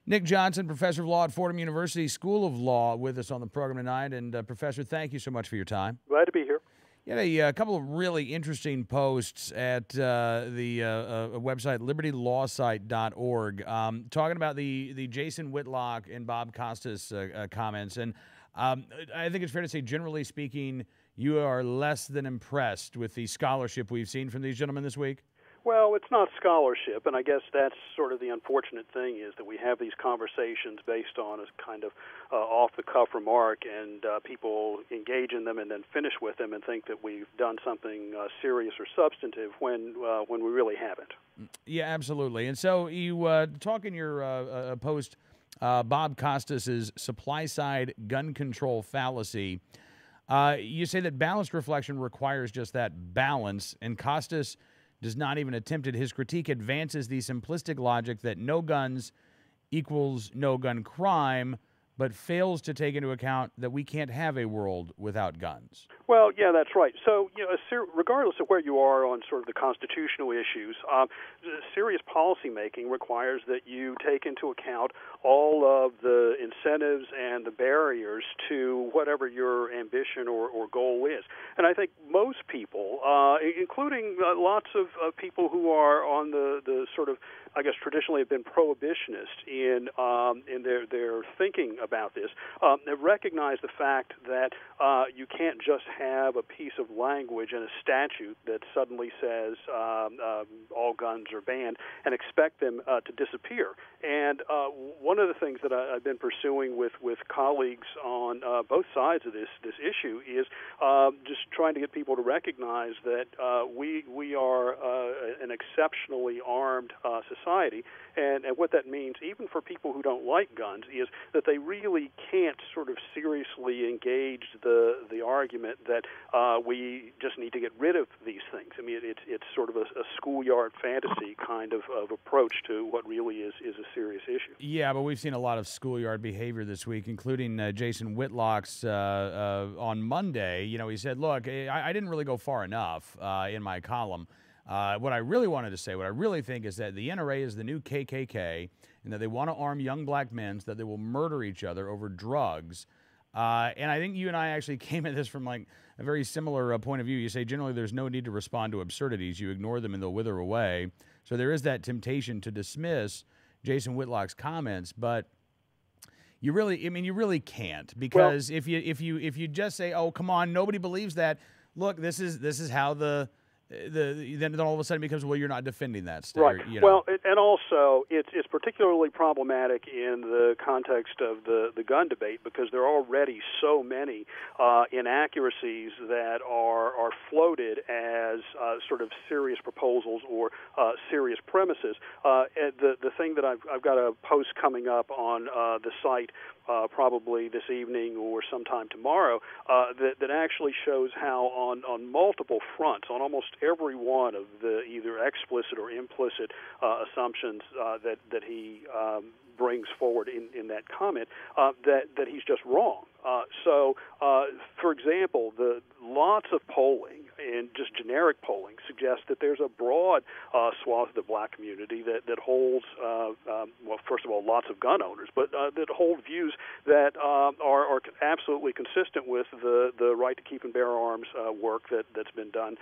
Nick Johnson, professor of law at Fordham University School of Law, with us on the program tonight. And Professor, thank you so much for your time. Glad to be here. You had a couple of really interesting posts at the website libertylawsite.org talking about the Jason Whitlock and Bob Costas comments. And I think it's fair to say, generally speaking, you are less than impressed with the scholarship we've seen from these gentlemen this week. Well, it's not scholarship, and I guess that's sort of the unfortunate thing is that we have these conversations based on a kind of off-the-cuff remark, and people engage in them and then finish with them and think that we've done something serious or substantive when we really haven't. Yeah, absolutely. And so you talk in your post, Bob Costas's supply-side gun control fallacy. You say that balanced reflection requires just that balance, and Costas does not even attempt it. His critique advances the simplistic logic that no guns equals no gun crime, but fails to take into account that we can't have a world without guns. Well, yeah, that's right. So, regardless of where you are on sort of the constitutional issues, serious policymaking requires that you take into account all of the incentives and the barriers to whatever your ambition or goal is. And I think most people, including lots of people who are on the sort of, I guess, traditionally have been prohibitionist in their thinking about this, have recognized the fact that you can't just have a piece of language in a statute that suddenly says all guns are banned and expect them to disappear. And one of the things that I've been pursuing with colleagues on both sides of this issue is just trying to get people to recognize that we are an exceptionally armed society, and what that means, even for people who don't like guns, is that they really can't sort of seriously engage the argument that we just need to get rid of these things. I mean, it's sort of a schoolyard fantasy kind of approach to what really is a serious issue. Yeah, but we've seen a lot of schoolyard behavior this week, including Jason Whitlock's on Monday. You know, he said, look, I didn't really go far enough in my column. What I really wanted to say, what I really think is that the NRA is the new KKK, and that they want to arm young black men so that they will murder each other over drugs. And I think you and I actually came at this from like a very similar point of view. You say generally there's no need to respond to absurdities. You ignore them and they'll wither away. So there is that temptation to dismiss Jason Whitlock's comments, but you really can't, because if you just say, oh, come on, nobody believes that. Look, this is how then all of a sudden it becomes, well, you're not defending that. Right. You know. Well, and also it's particularly problematic in the context of the gun debate, because there are already so many inaccuracies that are floated as sort of serious proposals or serious premises. The thing that I've got a post coming up on the site probably this evening or sometime tomorrow, that actually shows how on multiple fronts, on almost every one of the either explicit or implicit assumptions that he brings forward in that comment, that he's just wrong. So, for example, the lots of polling and just generic polling suggests that there's a broad swath of the black community that holds, well, first of all, lots of gun owners, but that hold views that are absolutely consistent with the right to keep and bear arms work that's been done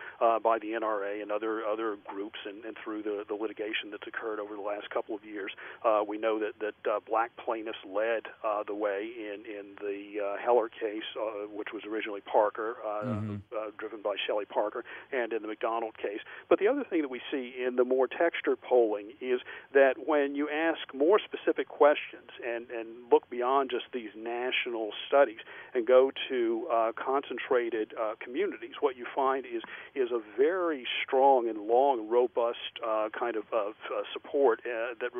by the NRA and other groups, and through the litigation that's occurred over the last couple of years. We know that black plaintiffs led the way in the Heller case, which was originally Parker, driven by Shelley Parker, and in the McDonald case. But the other thing that we see in the more textured polling is that when you ask more specific questions and look beyond just these national studies and go to concentrated communities, what you find is a very strong and long, robust kind of support that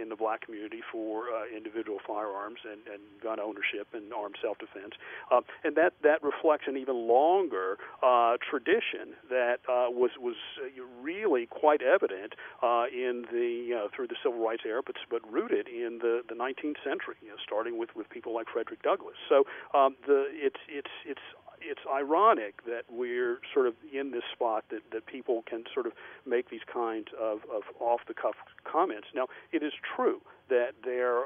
in the black community for individual firearms and gun ownership and armed self-defense. And that reflects an even longer tradition that was really quite evident in through the Civil Rights era, but rooted in the 19th century, starting with people like Frederick Douglass. So it's it's ironic that we're sort of in this spot that people can sort of make these kinds of off-the-cuff comments. Now, it is true that there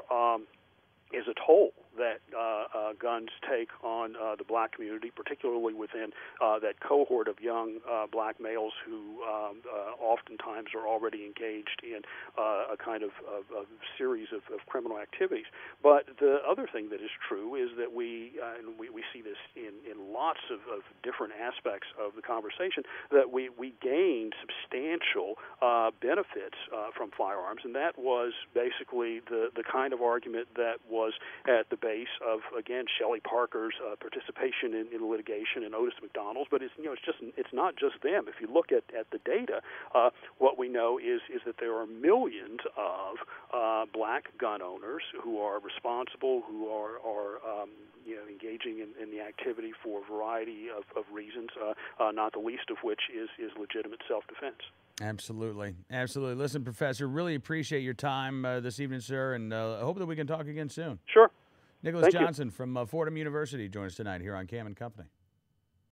is a toll that guns take on the black community, particularly within that cohort of young black males who oftentimes are already engaged in a kind of series of criminal activities. But the other thing that is true is that we see this in lots of different aspects of the conversation, that we gained substantial benefits from firearms, and that was basically the kind of argument that was at the base of, again, Shelley Parker's participation in litigation and Otis McDonald's. But it's not just them. If you look at the data, what we know is that there are millions of black gun owners who are responsible, who are engaging in the activity for a variety of reasons, not the least of which is legitimate self-defense. Absolutely. Absolutely. Listen, Professor, really appreciate your time this evening, sir, and I hope that we can talk again soon. Sure. Nicholas Johnson from Fordham University joins us tonight here on Cam & Company.